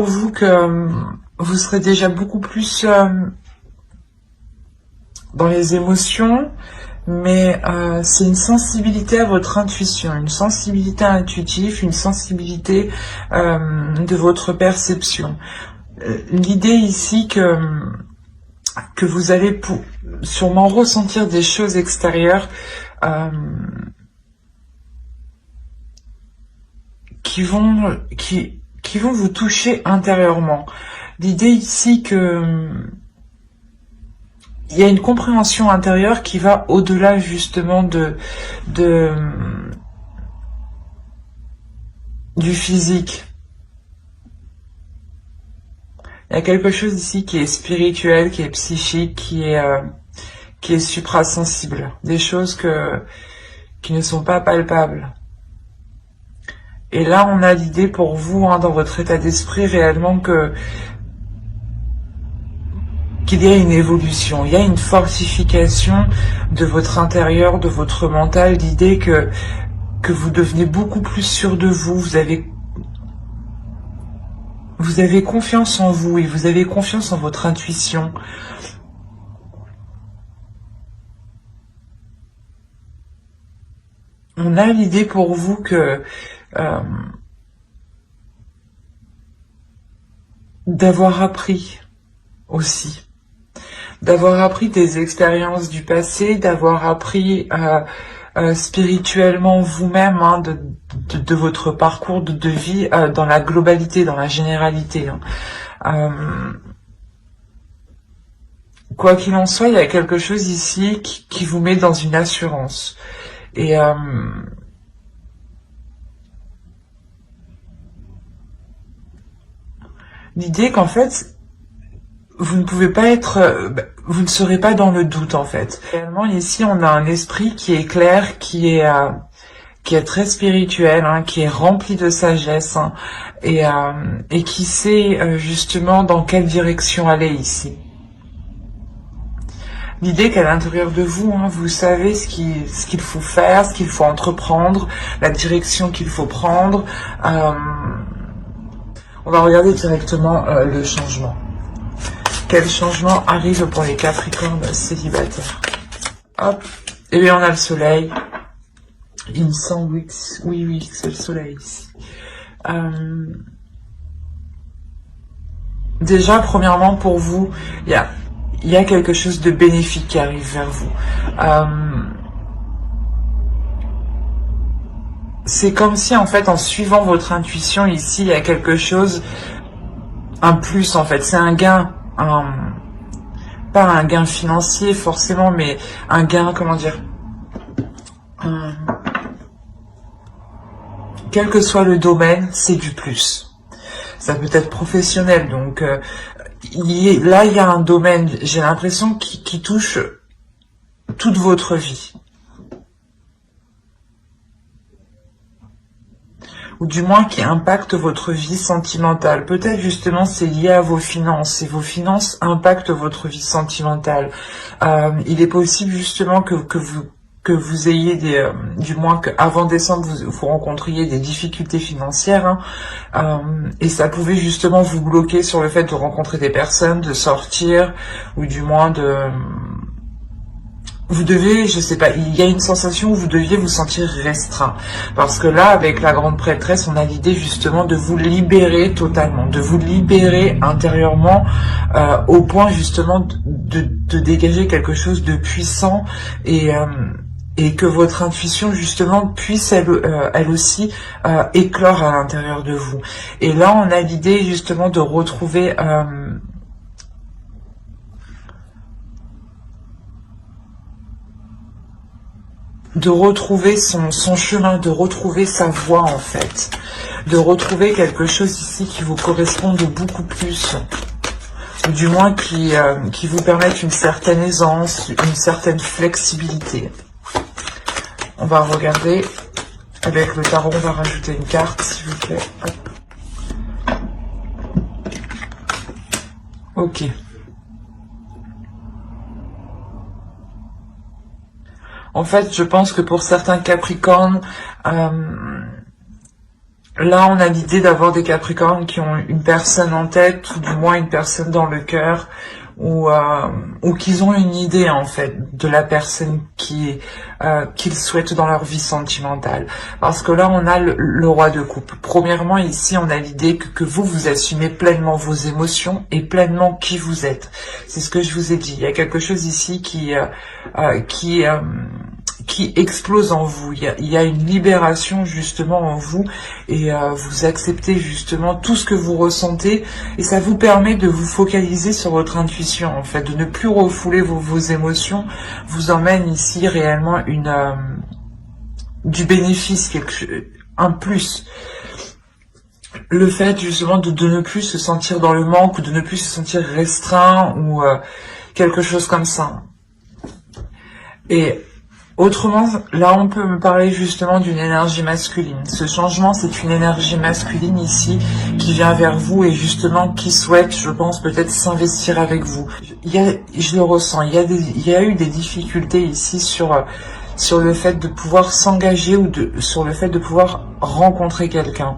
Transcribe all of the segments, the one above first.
Pour vous que vous serez déjà beaucoup plus dans les émotions, mais c'est une sensibilité à votre intuition, une sensibilité intuitive, une sensibilité de votre perception. L'idée ici que vous allez sûrement ressentir des choses extérieures qui vont vous toucher intérieurement. L'idée ici que il y a une compréhension intérieure qui va au-delà justement du physique. Il y a quelque chose ici qui est spirituel, qui est psychique, qui est suprasensible. Des choses qui ne sont pas palpables. Et là, on a l'idée pour vous, dans votre état d'esprit, réellement qu'il y a une évolution, il y a une fortification de votre intérieur, de votre mental, l'idée que vous devenez beaucoup plus sûr de vous, vous avez confiance en vous et vous avez confiance en votre intuition. On a l'idée pour vous que d'avoir appris aussi. D'avoir appris des expériences du passé, d'avoir appris spirituellement vous-même de votre parcours de vie dans la globalité, dans la généralité. Quoi qu'il en soit, il y a quelque chose ici qui vous met dans une assurance. Et l'idée qu'en fait, vous ne pouvez pas vous ne serez pas dans le doute en fait. Réellement ici, on a un esprit qui est clair, qui est très spirituel, qui est rempli de sagesse et qui sait justement dans quelle direction aller ici. L'idée qu'à l'intérieur de vous, vous savez ce qu'il faut faire, ce qu'il faut entreprendre, la direction qu'il faut prendre. On va regarder directement le changement. Quel changement arrive pour les Capricornes célibataires? Hop, et bien on a le soleil. Il me semble, oui, c'est le soleil ici. Déjà, premièrement, pour vous, il y a quelque chose de bénéfique qui arrive vers vous. C'est comme si, en fait, en suivant votre intuition, ici, il y a quelque chose, un plus, en fait. C'est un gain, pas un gain financier, forcément, mais un gain, comment dire, quel que soit le domaine, c'est du plus. Ça peut être professionnel, donc là, il y a un domaine, j'ai l'impression, qui touche toute votre vie. Ou du moins qui impacte votre vie sentimentale. Peut-être justement c'est lié à vos finances, et vos finances impactent votre vie sentimentale. Il est possible justement que vous ayez du moins qu'avant décembre vous rencontriez des difficultés financières, et ça pouvait justement vous bloquer sur le fait de rencontrer des personnes, de sortir, ou du moins vous devez, je sais pas, il y a une sensation où vous deviez vous sentir restreint. Parce que là, avec la grande prêtresse, on a l'idée justement de vous libérer totalement, de vous libérer intérieurement au point justement de dégager quelque chose de puissant et que votre intuition justement puisse elle aussi éclore à l'intérieur de vous. Et là, on a l'idée justement de retrouver son chemin, de retrouver sa voie en fait, de retrouver quelque chose ici qui vous corresponde beaucoup plus, ou du moins qui vous permette une certaine aisance, une certaine flexibilité. On va regarder avec le tarot, on va rajouter une carte s'il vous plaît. Hop. Ok. En fait, je pense que pour certains Capricornes, Là, on a l'idée d'avoir des Capricornes qui ont une personne en tête, ou du moins une personne dans le cœur, ou qu'ils ont une idée en fait de la personne qu'ils souhaitent dans leur vie sentimentale. Parce que là, on a le roi de coupe. Premièrement, ici, on a l'idée que vous assumez pleinement vos émotions et pleinement qui vous êtes. C'est ce que je vous ai dit. Il y a quelque chose ici qui explose en vous. Il y a une libération justement en vous et vous acceptez justement tout ce que vous ressentez et ça vous permet de vous focaliser sur votre intuition en fait, de ne plus refouler vos émotions, vous emmène ici réellement du bénéfice, un plus. Le fait justement de ne plus se sentir dans le manque ou de ne plus se sentir restreint ou quelque chose comme ça. Et autrement, là, on peut me parler justement d'une énergie masculine. Ce changement, c'est une énergie masculine ici qui vient vers vous et justement qui souhaite, je pense, peut-être s'investir avec vous. Je le ressens, il y a eu des difficultés ici sur le fait de pouvoir s'engager ou sur le fait de pouvoir rencontrer quelqu'un.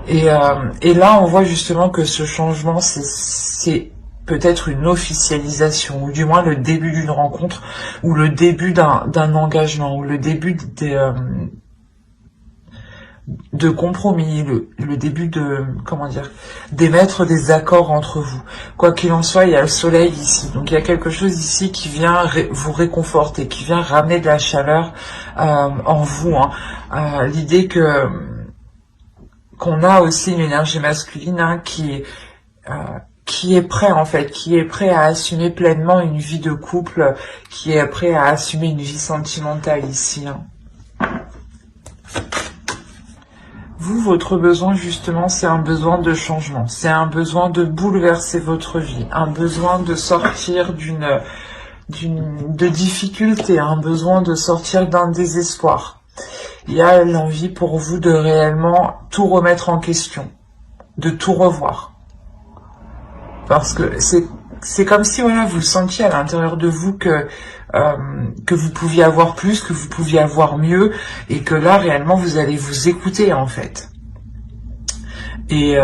Et là, on voit justement que ce changement, c'est peut-être une officialisation, ou du moins le début d'une rencontre, ou le début d'un engagement, ou le début de compromis, le début de, comment dire, d'émettre des accords entre vous. Quoi qu'il en soit, il y a le soleil ici, donc il y a quelque chose ici qui vient vous réconforter, qui vient ramener de la chaleur en vous. L'idée qu'on a aussi une énergie masculine qui est prêt en fait, qui est prêt à assumer pleinement une vie de couple, qui est prêt à assumer une vie sentimentale ici. Vous, votre besoin justement, c'est un besoin de changement, c'est un besoin de bouleverser votre vie, un besoin de sortir de difficultés, un besoin de sortir d'un désespoir. Il y a l'envie pour vous de réellement tout remettre en question, de tout revoir. Parce que c'est comme si voilà, vous sentiez à l'intérieur de vous que vous pouviez avoir plus, que vous pouviez avoir mieux, et que là réellement vous allez vous écouter en fait. Et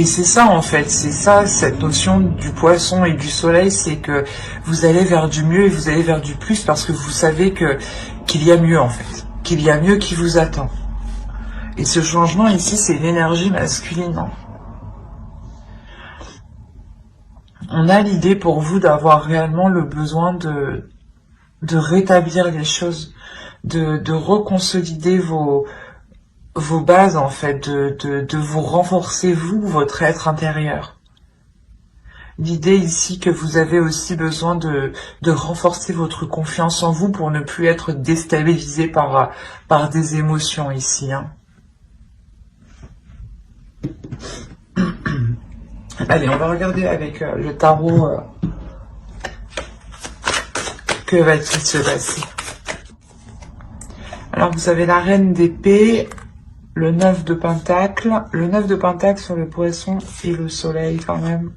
c'est ça en fait, c'est ça cette notion du poisson et du soleil, c'est que vous allez vers du mieux et vous allez vers du plus parce que vous savez qu'il y a mieux en fait, qu'il y a mieux qui vous attend. Et ce changement ici, c'est une énergie masculine. On a l'idée pour vous d'avoir réellement le besoin de rétablir les choses, de reconsolider vos bases en fait, de vous renforcer vous, votre être intérieur. L'idée ici que vous avez aussi besoin de renforcer votre confiance en vous pour ne plus être déstabilisé par des émotions ici. Allez, on va regarder avec le tarot que va-t-il se passer. Alors, vous avez la reine d'épée, le 9 de pentacles. Le 9 de pentacles sur le poisson et le soleil quand même.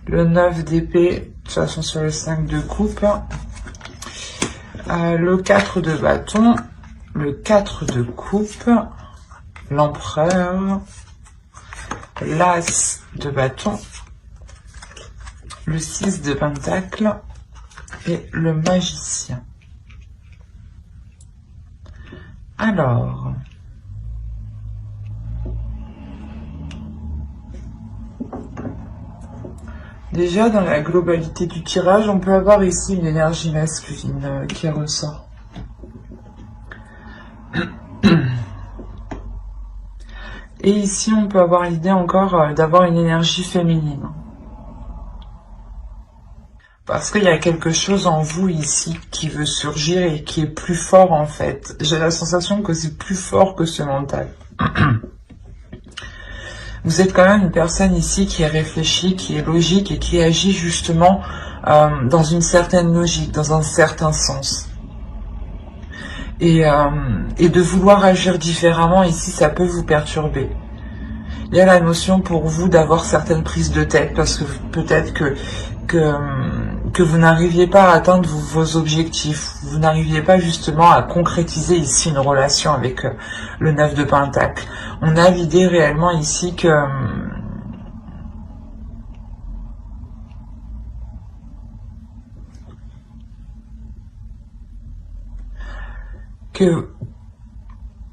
Le 9 d'épée, de toute façon sur le 5 de coupe. Le 4 de bâton. Le 4 de coupe. L'empereur. L'as de bâton, le 6 de pentacle et le magicien. Alors, déjà dans la globalité du tirage, on peut avoir ici une énergie masculine qui ressort. Et ici, on peut avoir l'idée encore d'avoir une énergie féminine. Parce qu'il y a quelque chose en vous ici qui veut surgir et qui est plus fort en fait. J'ai la sensation que c'est plus fort que ce mental. Vous êtes quand même une personne ici qui est réfléchie, qui est logique et qui agit justement dans une certaine logique, dans un certain sens. Et de vouloir agir différemment, ici, ça peut vous perturber. Il y a la notion pour vous d'avoir certaines prises de tête, parce que peut-être que vous n'arriviez pas à atteindre vos objectifs, vous n'arriviez pas justement à concrétiser ici une relation avec le 9 de Pentacle. On a l'idée réellement ici que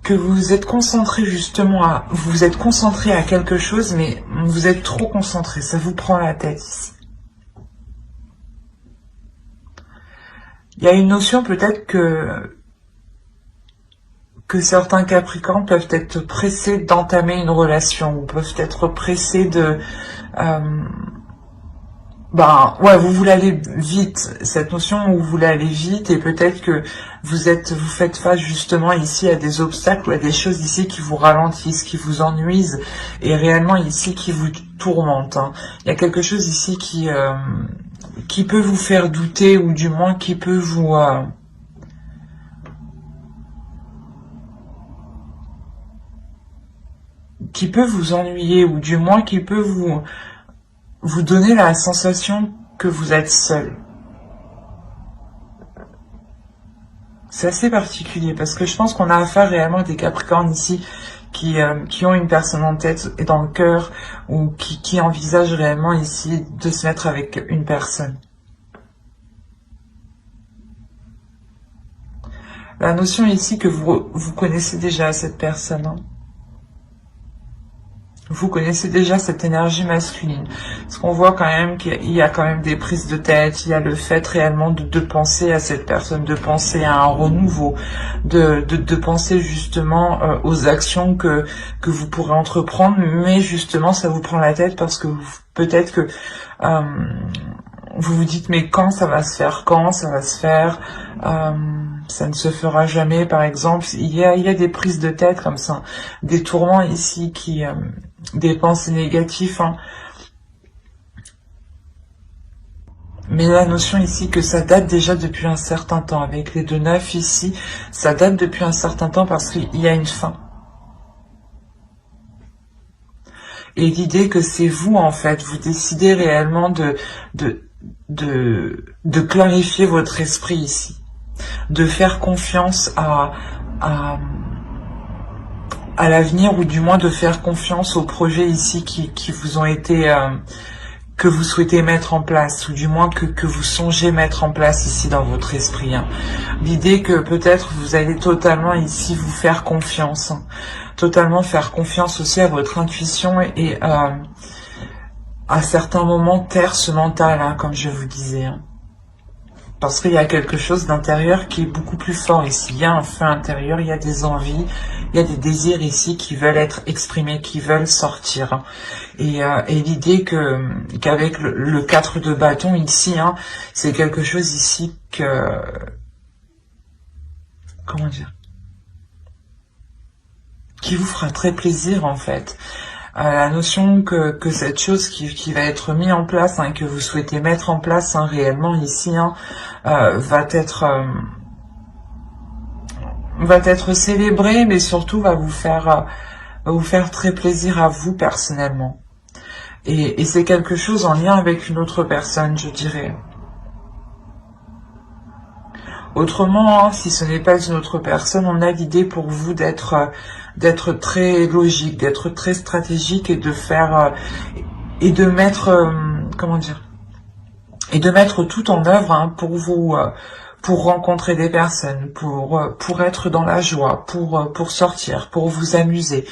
vous êtes concentré justement vous êtes concentré à quelque chose, mais vous êtes trop concentré, ça vous prend la tête ici. Il y a une notion peut-être que certains Capricornes peuvent être pressés d'entamer une relation, ou peuvent être pressés de... ouais, vous voulez aller vite, cette notion où vous voulez aller vite, et peut-être que vous faites face justement ici à des obstacles ou à des choses ici qui vous ralentissent, qui vous ennuisent, et réellement ici qui vous tourmentent. Hein. Il y a quelque chose ici qui peut vous faire douter, ou du moins qui peut vous... qui peut vous ennuyer, ou du moins qui peut vous donner la sensation que vous êtes seul. C'est assez particulier, parce que je pense qu'on a affaire réellement à des Capricornes ici qui ont une personne en tête et dans le cœur, ou qui envisagent réellement ici de se mettre avec une personne. La notion ici que vous connaissez déjà cette personne, hein. Vous connaissez déjà cette énergie masculine. Parce qu'on voit quand même qu'il y a quand même des prises de tête, il y a le fait réellement de penser à cette personne, de penser à un renouveau, de penser justement aux actions que vous pourrez entreprendre, mais justement ça vous prend la tête parce que peut-être que vous vous dites mais quand ça va se faire, ça ne se fera jamais par exemple. Il y a des prises de tête comme ça, des tourments ici des pensées négatives, hein. Mais la notion ici que ça date déjà depuis un certain temps, avec les 2-9 ici, ça date depuis un certain temps parce qu'il y a une fin. Et l'idée que c'est vous en fait, vous décidez réellement de clarifier votre esprit ici, de faire confiance à l'avenir, ou du moins de faire confiance aux projets ici qui vous ont été, que vous souhaitez mettre en place, ou du moins que vous songez mettre en place ici dans votre esprit. Hein. L'idée que peut-être vous allez totalement ici vous faire confiance, hein. Totalement faire confiance aussi à votre intuition et à certains moments taire ce mental, hein, comme je vous disais. Hein. Parce qu'il y a quelque chose d'intérieur qui est beaucoup plus fort ici. Il y a un feu intérieur, il y a des envies, il y a des désirs ici qui veulent être exprimés, qui veulent sortir. Et l'idée qu'avec le 4 de bâton ici, hein, c'est quelque chose ici que... Comment dire ? Qui vous fera très plaisir en fait. La notion que cette chose qui va être mise en place, hein, que vous souhaitez mettre en place, hein, réellement ici, hein, va être célébrée, mais surtout va vous faire très plaisir à vous personnellement. Et c'est quelque chose en lien avec une autre personne, je dirais. Autrement, hein, si ce n'est pas une autre personne, on a l'idée pour vous d'être très logique, d'être très stratégique, et de faire et de mettre comment dire, et de mettre tout en œuvre, hein, pour rencontrer des personnes, pour être dans la joie, pour sortir, pour vous amuser.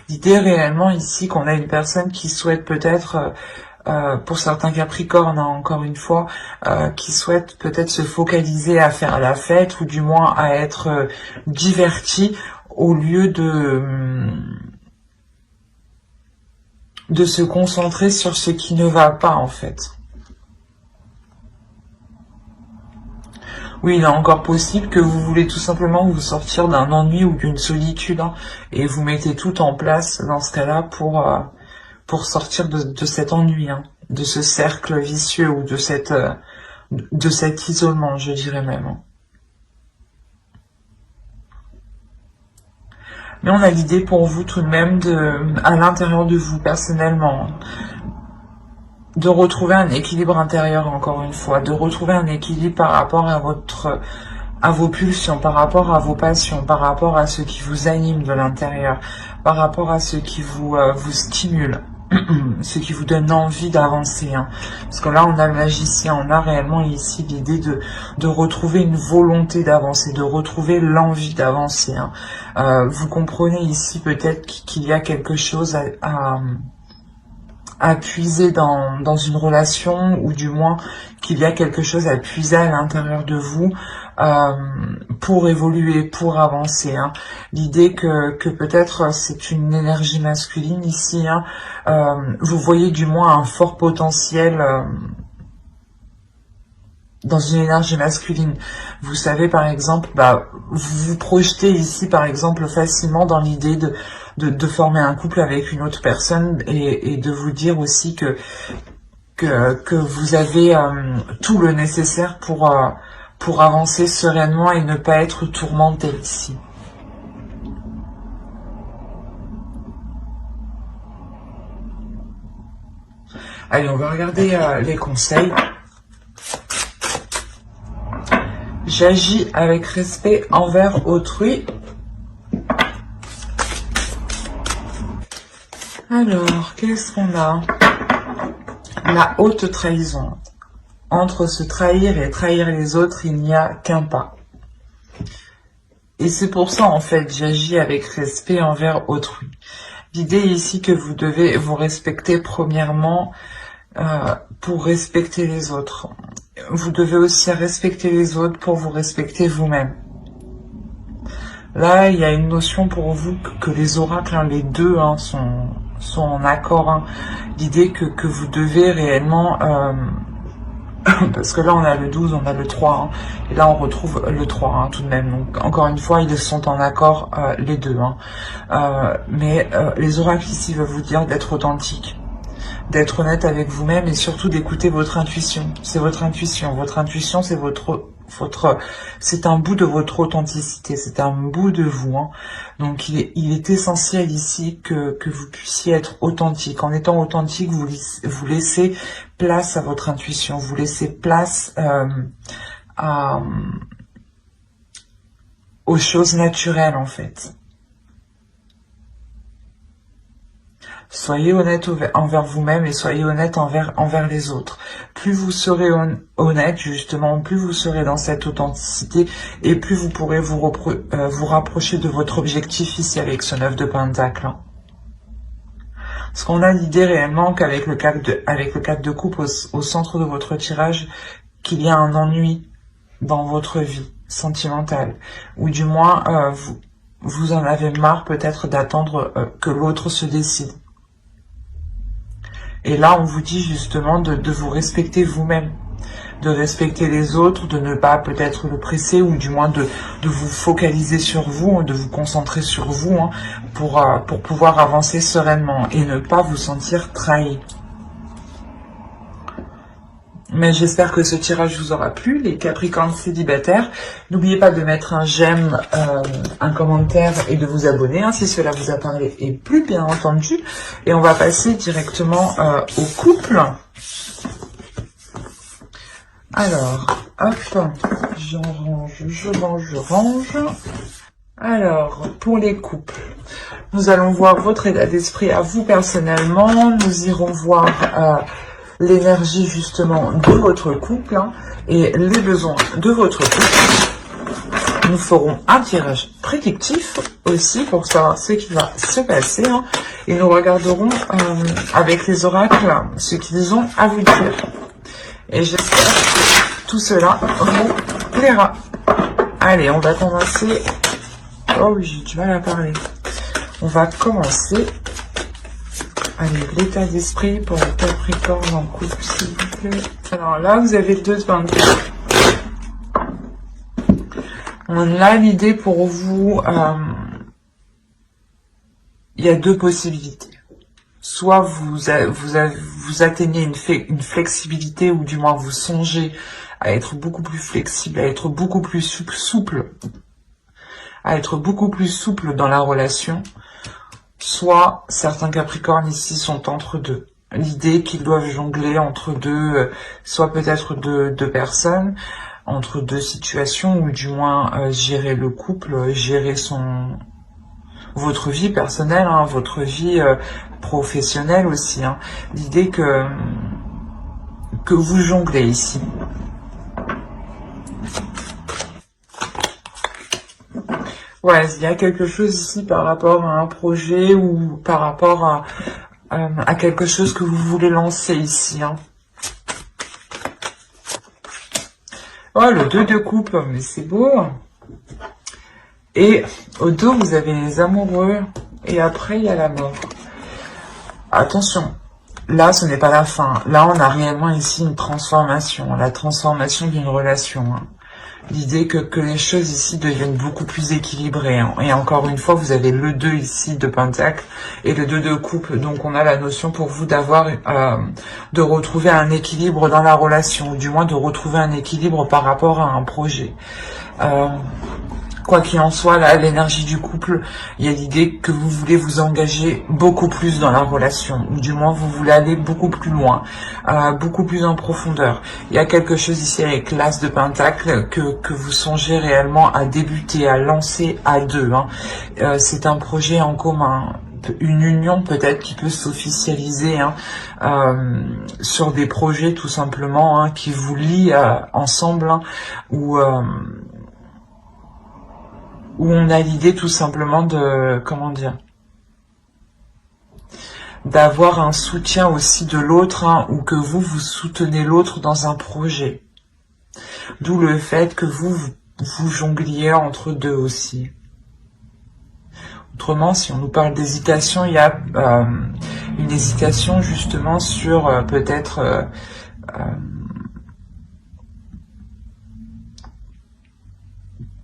L'idée réellement ici qu'on a une personne qui souhaite peut-être pour certains Capricornes, hein, encore une fois, qui souhaitent peut-être se focaliser à faire la fête, ou du moins à être divertis, au lieu de se concentrer sur ce qui ne va pas en fait. Oui, il est encore possible que vous voulez tout simplement vous sortir d'un ennui ou d'une solitude, hein, et vous mettez tout en place dans ce cas-là pour sortir de cet ennui, hein, de ce cercle vicieux, ou de cet isolement, je dirais même. Hein. Mais on a l'idée pour vous tout de même à l'intérieur de vous personnellement, hein, de retrouver un équilibre intérieur, encore une fois, de retrouver un équilibre par rapport à vos pulsions, par rapport à vos passions, par rapport à ce qui vous anime de l'intérieur, par rapport à ce qui vous stimule, ce qui vous donne envie d'avancer. Hein. Parce que là, on a le magicien, on a réellement ici l'idée de retrouver une volonté d'avancer, de retrouver l'envie d'avancer. Hein. Vous comprenez ici peut-être qu'il y a quelque chose à puiser dans une relation, ou du moins qu'il y a quelque chose à puiser à l'intérieur de vous pour évoluer, pour avancer. Hein. L'idée que peut-être c'est une énergie masculine ici, hein, vous voyez du moins un fort potentiel dans une énergie masculine. Vous savez par exemple, vous vous projetez ici par exemple facilement dans l'idée de former un couple avec une autre personne, et de vous dire aussi que vous avez tout le nécessaire pour avancer sereinement et ne pas être tourmenté ici. Allez, on va regarder les conseils. J'agis avec respect envers autrui. Alors, qu'est-ce qu'on a? La haute trahison. Entre se trahir et trahir les autres, il n'y a qu'un pas. Et c'est pour ça, en fait, j'agis avec respect envers autrui. L'idée ici que vous devez vous respecter premièrement pour respecter les autres. Vous devez aussi respecter les autres pour vous respecter vous-même. Là, il y a une notion pour vous que les oracles, hein, les deux, hein, sont en accord. Hein. L'idée que vous devez réellement... parce que là, on a le 12, on a le 3. Hein, et là, on retrouve le 3 hein, tout de même. Donc, encore une fois, ils sont en accord, les deux. Hein. Mais les oracles ici veulent vous dire d'être authentique, d'être honnête avec vous-même, et surtout d'écouter votre intuition. C'est votre intuition. Votre intuition, c'est c'est un bout de votre authenticité, c'est un bout de vous. Hein. Donc il est essentiel ici que vous puissiez être authentique. En étant authentique, vous laissez place à votre intuition, vous laissez place aux choses naturelles en fait. Soyez honnête envers vous-même et soyez honnête envers les autres. Plus vous serez honnête, justement, plus vous serez dans cette authenticité et plus vous pourrez vous rapprocher de votre objectif ici avec ce 9 de Pentacle. Parce qu'on a l'idée réellement qu'avec le 4 de coupe au centre de votre tirage, qu'il y a un ennui dans votre vie sentimentale. Ou du moins, vous en avez marre peut-être d'attendre que l'autre se décide. Et là, on vous dit justement de vous respecter vous-même, de respecter les autres, de ne pas peut-être le presser, ou du moins de vous focaliser sur vous, de vous concentrer sur vous, hein, pour pouvoir avancer sereinement et ne pas vous sentir trahi. Mais j'espère que ce tirage vous aura plu, les Capricornes célibataires. N'oubliez pas de mettre un j'aime, un commentaire et de vous abonner hein, si cela vous a parlé et plu, bien entendu. Et on va passer directement au couple. Alors, hop, je range. Alors, pour les couples, nous allons voir votre état d'esprit à vous personnellement. Nous irons voir... l'énergie justement de votre couple hein, et les besoins de votre couple. Nous ferons un tirage prédictif aussi pour savoir ce qui va se passer hein, et nous regarderons avec les oracles ce qu'ils ont à vous dire. Et j'espère que tout cela vous plaira. Allez, on va commencer. Oh oui, j'ai du mal à parler. On va commencer. Allez, l'état d'esprit pour le Capricorne en couple, s'il vous plaît. Alors là, vous avez le 2 de Pentacle. On a l'idée pour vous, il y a deux possibilités. Soit vous atteignez une flexibilité, ou du moins vous songez à être beaucoup plus flexible, à être beaucoup plus souple, dans la relation. Soit certains Capricornes ici sont entre deux. l'idée qu'ils doivent jongler entre deux, soit peut-être deux personnes, entre deux situations, ou du moins gérer le couple, gérer votre vie personnelle, hein, votre vie professionnelle aussi. Hein. L'idée que vous jonglez ici. Ouais, il y a quelque chose ici par rapport à un projet ou par rapport à quelque chose que vous voulez lancer ici. Hein. Oh, le 2 de coupe, mais c'est beau. Et au dos, vous avez les amoureux. Et après, il y a la mort. Attention, là, ce n'est pas la fin. Là, on a réellement ici une transformation. La transformation d'une relation. Hein. L'idée que les choses ici deviennent beaucoup plus équilibrées. Hein. Et encore une fois, vous avez le 2 ici de Pentacle et le 2 de coupe. Donc on a la notion pour vous d'avoir, de retrouver un équilibre dans la relation. Ou du moins de retrouver un équilibre par rapport à un projet. Quoi qu'il en soit, là, l'énergie du couple, il y a l'idée que vous voulez vous engager beaucoup plus dans la relation, ou du moins vous voulez aller beaucoup plus loin, beaucoup plus en profondeur. Il y a quelque chose ici avec l'As de Pentacle que vous songez réellement à débuter, à lancer à deux. Hein. C'est un projet en commun, une union peut-être qui peut s'officialiser hein, sur des projets tout simplement hein, qui vous lient ensemble hein, où on a l'idée tout simplement de, comment dire, d'avoir un soutien aussi de l'autre, hein, ou que vous soutenez l'autre dans un projet. D'où le fait que vous jongliez entre deux aussi. Autrement, si on nous parle d'hésitation, il y a une hésitation justement sur peut-être...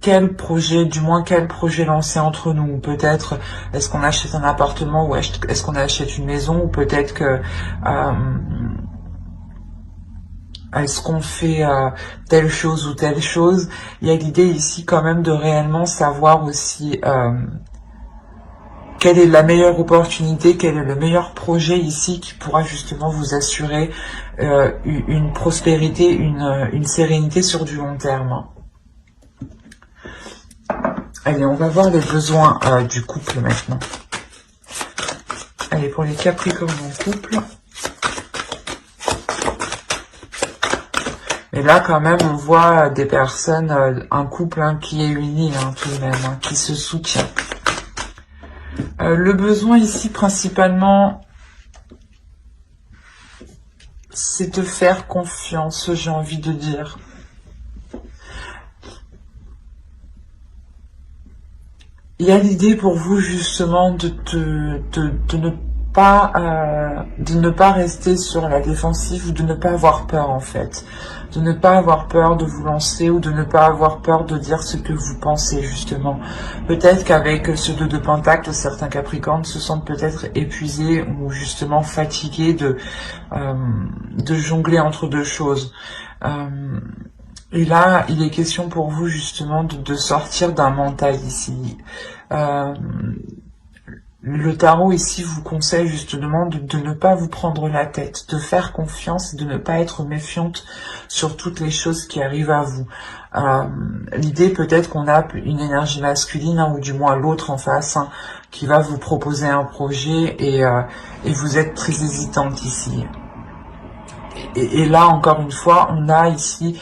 quel projet, du moins quel projet lancer entre nous. Peut-être est-ce qu'on achète un appartement ou est-ce qu'on achète une maison, ou peut-être que est-ce qu'on fait telle chose ou telle chose. Il y a l'idée ici quand même de réellement savoir aussi quelle est la meilleure opportunité, quel est le meilleur projet ici qui pourra justement vous assurer une prospérité, une sérénité sur du long terme. Allez, on va voir les besoins du couple maintenant. Allez, pour les Capricornes en couple. Et là, quand même, on voit des personnes, un couple hein, qui est uni, hein, tout de même, hein, qui se soutient. Le besoin ici, principalement, c'est de faire confiance, j'ai envie de dire. Il y a l'idée pour vous justement de ne pas rester sur la défensive, ou de ne pas avoir peur en fait. De ne pas avoir peur de vous lancer, ou de ne pas avoir peur de dire ce que vous pensez justement. Peut-être qu'avec ce 2 de Pentacle, certains Capricornes se sentent peut-être épuisés ou justement fatigués de jongler entre deux choses. Et là, il est question pour vous justement de sortir d'un mental ici. Le tarot ici vous conseille justement de ne pas vous prendre la tête, de faire confiance et de ne pas être méfiante sur toutes les choses qui arrivent à vous. L'idée peut-être qu'on a une énergie masculine, hein, ou du moins l'autre en face, hein, qui va vous proposer un projet et vous êtes très hésitante ici. Et là, encore une fois, on a ici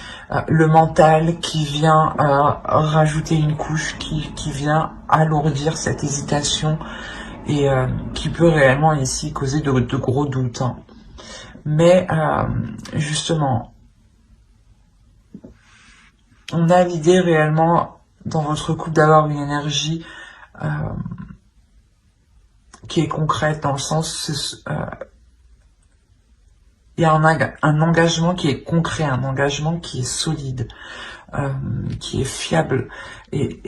le mental qui vient rajouter une couche, qui vient alourdir cette hésitation et qui peut réellement ici causer de gros doutes. Hein. Mais justement, on a l'idée réellement dans votre couple d'avoir une énergie qui est concrète, dans le sens... il y a un engagement qui est concret, un engagement qui est solide, qui est fiable et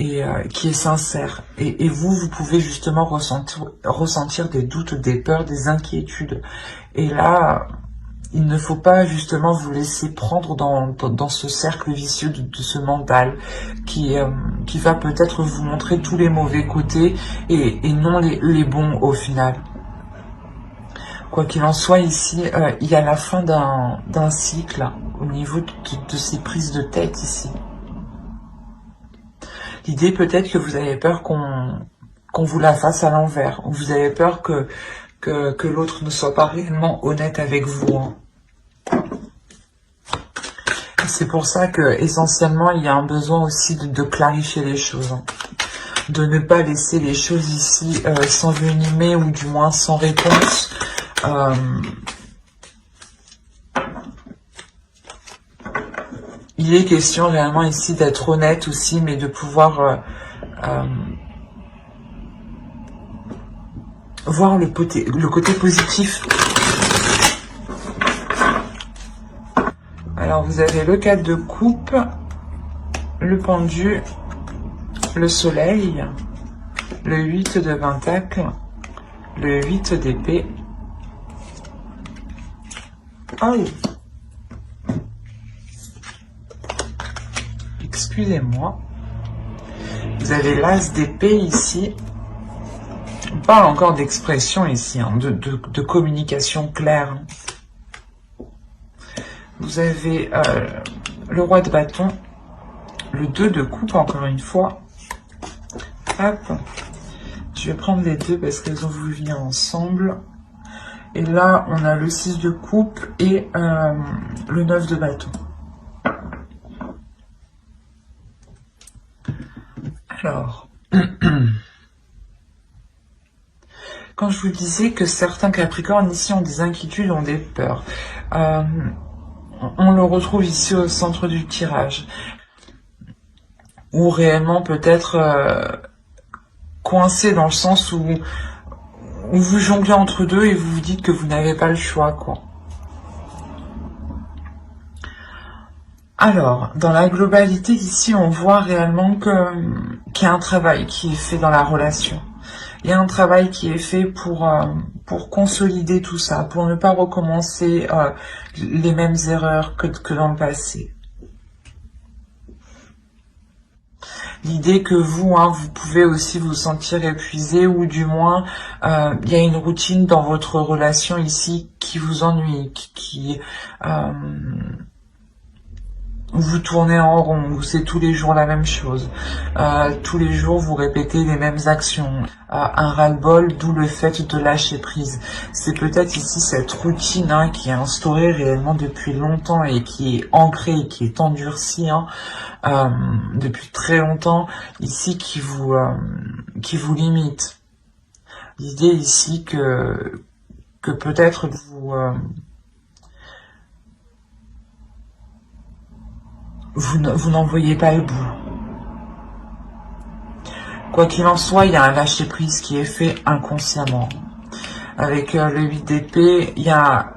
qui est sincère. Et vous pouvez justement ressentir des doutes, des peurs, des inquiétudes. Et là, il ne faut pas justement vous laisser prendre dans ce cercle vicieux de ce mental qui va peut-être vous montrer tous les mauvais côtés et non les bons au final. Quoi qu'il en soit, ici, il y a la fin d'un cycle au niveau de ces prises de tête ici. L'idée peut-être que vous avez peur qu'on vous la fasse à l'envers, ou vous avez peur que l'autre ne soit pas réellement honnête avec vous. Hein. C'est pour ça que essentiellement il y a un besoin aussi de clarifier les choses. Hein. De ne pas laisser les choses ici s'envenimer ou du moins sans réponse. Il est question réellement ici d'être honnête aussi, mais de pouvoir voir le côté positif. Alors vous avez le 4 de coupe, le pendu, le soleil, le 8 de pentacle, le 8 d'épée. Oh, excusez-moi. Vous avez l'as d'épée ici. On parle encore d'expression ici, hein, de communication claire. Vous avez le roi de bâton, le 2 de coupe encore une fois. Hop. Je vais prendre les deux parce qu'elles ont voulu venir ensemble. Et là, on a le 6 de coupe et le 9 de bâton. Alors, quand je vous disais que certains Capricornes ici ont des inquiétudes, ont des peurs, on le retrouve ici au centre du tirage. Ou réellement peut-être coincé dans le sens où vous jonglez entre deux et vous vous dites que vous n'avez pas le choix, quoi. Alors, dans la globalité ici, on voit réellement qu'il y a un travail qui est fait dans la relation. Il y a un travail qui est fait pour consolider tout ça, pour ne pas recommencer les mêmes erreurs que dans le passé. L'idée que vous, hein, vous pouvez aussi vous sentir épuisé ou du moins il y a une routine dans votre relation ici qui vous ennuie, vous tournez en rond, où c'est tous les jours la même chose. Tous les jours, vous répétez les mêmes actions. Un ras-le-bol, d'où le fait de lâcher prise. C'est peut-être ici cette routine hein, qui est instaurée réellement depuis longtemps et qui est ancrée et qui est endurcie hein, depuis très longtemps, ici qui vous limite. L'idée ici que peut-être vous n'en voyez pas le bout. Quoi qu'il en soit, il y a un lâcher-prise qui est fait inconsciemment. Avec le 8 d'épée, il y a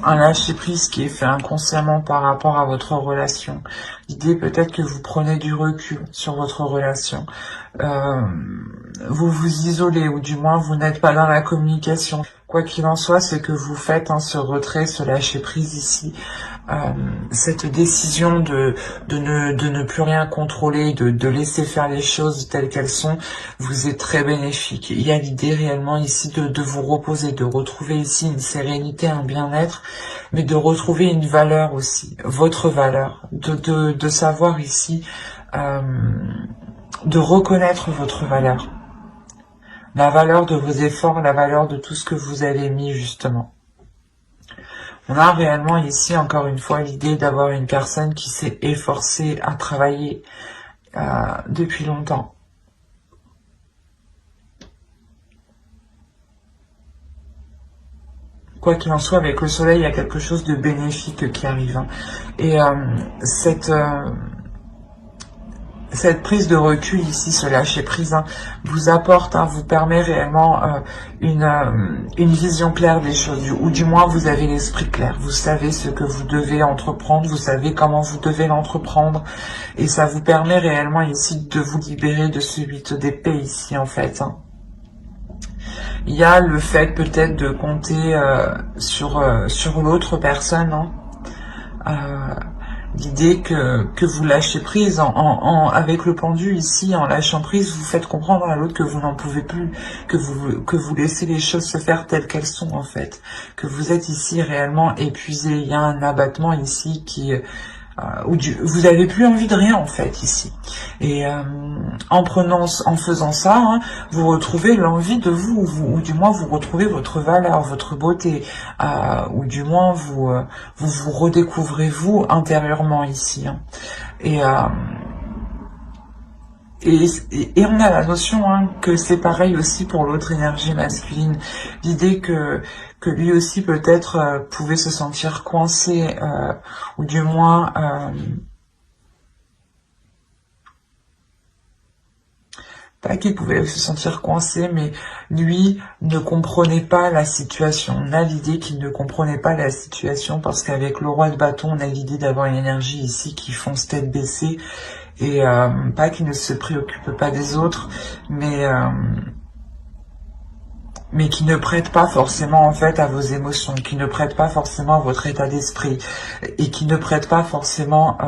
un lâcher-prise qui est fait inconsciemment par rapport à votre relation. L'idée peut-être que vous prenez du recul sur votre relation. Vous vous isolez ou du moins vous n'êtes pas dans la communication. Quoi qu'il en soit, c'est que vous faites hein, ce retrait, ce lâcher-prise ici. Cette décision de ne plus rien contrôler, de laisser faire les choses telles qu'elles sont, vous est très bénéfique. Il y a l'idée réellement ici de vous reposer, de retrouver ici une sérénité, un bien-être, mais de retrouver une valeur aussi, votre valeur, de savoir ici, de reconnaître votre valeur. La valeur de vos efforts, la valeur de tout ce que vous avez mis justement. On a réellement ici, encore une fois, l'idée d'avoir une personne qui s'est efforcée à travailler depuis longtemps. Quoi qu'il en soit, avec le soleil, il y a quelque chose de bénéfique qui arrive. Hein. Et cette prise de recul ici, ce lâcher prise, hein, vous apporte, hein, vous permet réellement une vision claire des choses, ou du moins vous avez l'esprit clair, vous savez ce que vous devez entreprendre, vous savez comment vous devez l'entreprendre, et ça vous permet réellement ici de vous libérer de ce 8 d'épée ici en fait. Hein. Il y a le fait peut-être de compter sur l'autre personne, hein. L'idée que vous lâchez prise avec le pendu ici, en lâchant prise, vous faites comprendre à l'autre que vous n'en pouvez plus, que vous laissez les choses se faire telles qu'elles sont en fait, que vous êtes ici réellement épuisé. Il y a un abattement ici vous avez plus envie de rien en fait ici. Et en faisant ça, hein, vous retrouvez l'envie de ou du moins vous retrouvez votre valeur, votre beauté, ou du moins vous redécouvrez vous intérieurement ici. Hein. Et on a la notion hein, que c'est pareil aussi pour l'autre énergie masculine. L'idée que lui aussi peut-être pouvait se sentir coincé, ou du moins pas qu'il pouvait se sentir coincé, mais lui ne comprenait pas la situation. On a l'idée qu'il ne comprenait pas la situation parce qu'avec le roi de bâton, on a l'idée d'avoir une énergie ici qui fonce tête baissée et pas qu'il ne se préoccupe pas des autres, mais qui ne prête pas forcément en fait à vos émotions, qui ne prête pas forcément à votre état d'esprit et qui ne prête pas forcément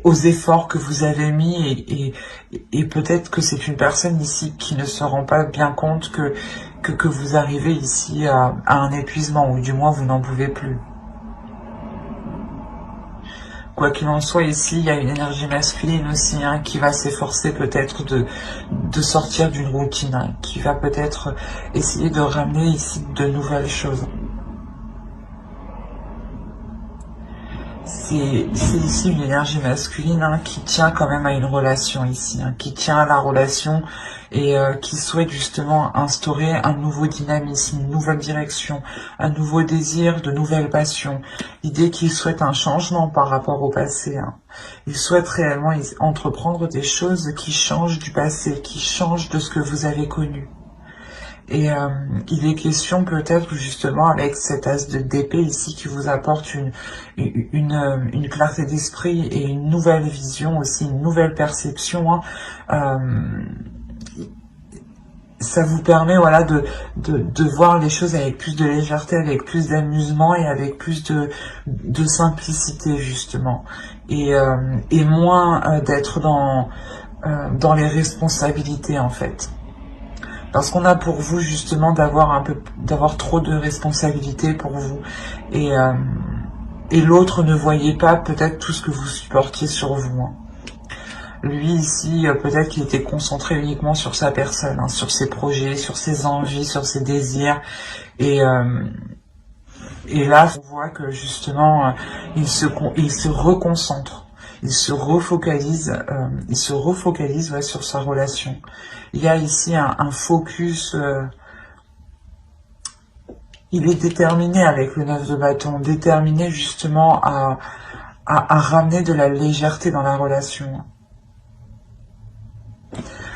aux efforts que vous avez mis et peut-être que c'est une personne ici qui ne se rend pas bien compte que vous arrivez ici à un épuisement ou du moins vous n'en pouvez plus. Quoi qu'il en soit, ici, il y a une énergie masculine aussi hein, qui va s'efforcer peut-être de sortir d'une routine, hein, qui va peut-être essayer de ramener ici de nouvelles choses. C'est ici une énergie masculine hein, qui tient quand même à une relation ici, hein, qui tient à la relation et qui souhaite justement instaurer un nouveau dynamisme, une nouvelle direction, un nouveau désir, de nouvelles passions. L'idée qu'il souhaite un changement par rapport au passé. Hein. Il souhaite réellement entreprendre des choses qui changent du passé, qui changent de ce que vous avez connu. Et il est question peut-être justement avec cet as d'épée ici qui vous apporte une clarté d'esprit et une nouvelle vision aussi, une nouvelle perception. Hein. Ça vous permet voilà de voir les choses avec plus de légèreté, avec plus d'amusement et avec plus de simplicité justement. Et moins d'être dans les responsabilités en fait. Parce qu'on a pour vous justement d'avoir trop de responsabilités pour vous et l'autre ne voyait pas peut-être tout ce que vous supportiez sur vous. Hein. Lui ici peut-être qu'il était concentré uniquement sur sa personne, hein, sur ses projets, sur ses envies, sur ses désirs et là on voit que justement il se reconcentre. Il se refocalise ouais, sur sa relation. Il y a ici un focus, il est déterminé avec le 9 de bâton, déterminé justement à ramener de la légèreté dans la relation.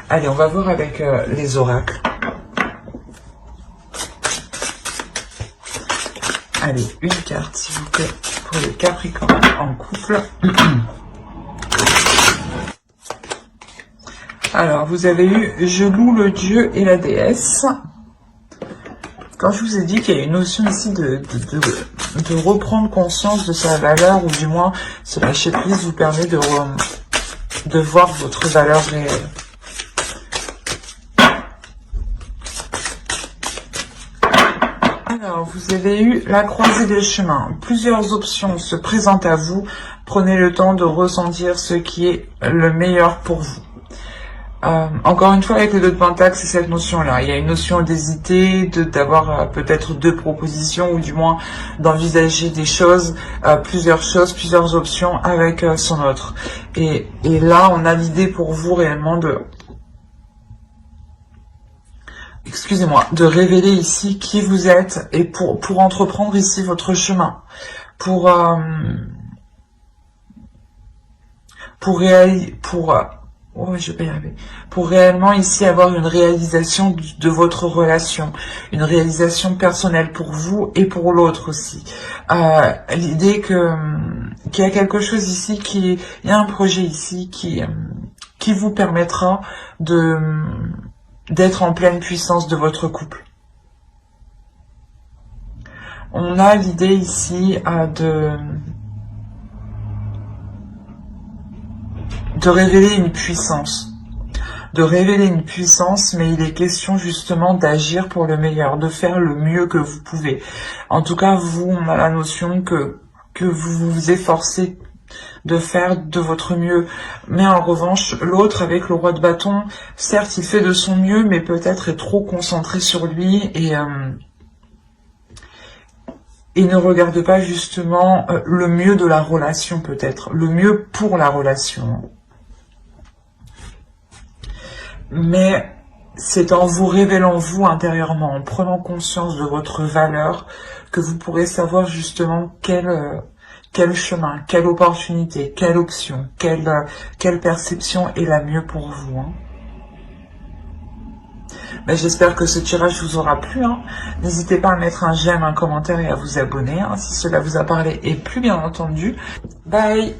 Allez, on va voir avec les oracles. Allez, une carte s'il vous plaît pour les Capricornes en couple. Alors, vous avez eu « Je loue le dieu et la déesse ». Quand je vous ai dit qu'il y a une notion ici de reprendre conscience de sa valeur, ou du moins se lâcher prise vous permet de voir votre valeur réelle. Alors, vous avez eu la croisée des chemins. Plusieurs options se présentent à vous. Prenez le temps de ressentir ce qui est le meilleur pour vous. Encore une fois, avec le 2 de Pentacle, c'est cette notion-là. Il y a une notion d'hésiter, d'avoir peut-être deux propositions, ou du moins d'envisager des choses, plusieurs options avec son autre. Et là, on a l'idée pour vous réellement de révéler ici qui vous êtes et pour entreprendre ici votre chemin, pour réellement ici avoir une réalisation de votre relation, une réalisation personnelle pour vous et pour l'autre aussi. L'idée qu'il y a quelque chose ici il y a un projet ici qui vous permettra d'être en pleine puissance de votre couple. On a l'idée ici de révéler une puissance. Mais il est question justement d'agir pour le meilleur, de faire le mieux que vous pouvez. En tout cas, vous, on a la notion que vous vous efforcez de faire de votre mieux. Mais en revanche, l'autre, avec le roi de bâton, certes, il fait de son mieux, mais peut-être est trop concentré sur lui et ne regarde pas justement le mieux de la relation, peut-être, le mieux pour la relation. Mais c'est en vous révélant vous intérieurement, en prenant conscience de votre valeur, que vous pourrez savoir justement quel chemin, quelle opportunité, quelle option, quelle perception est la mieux pour vous. Hein. Mais j'espère que ce tirage vous aura plu. Hein. N'hésitez pas à mettre un j'aime, un commentaire et à vous abonner hein, si cela vous a parlé et plus bien entendu. Bye!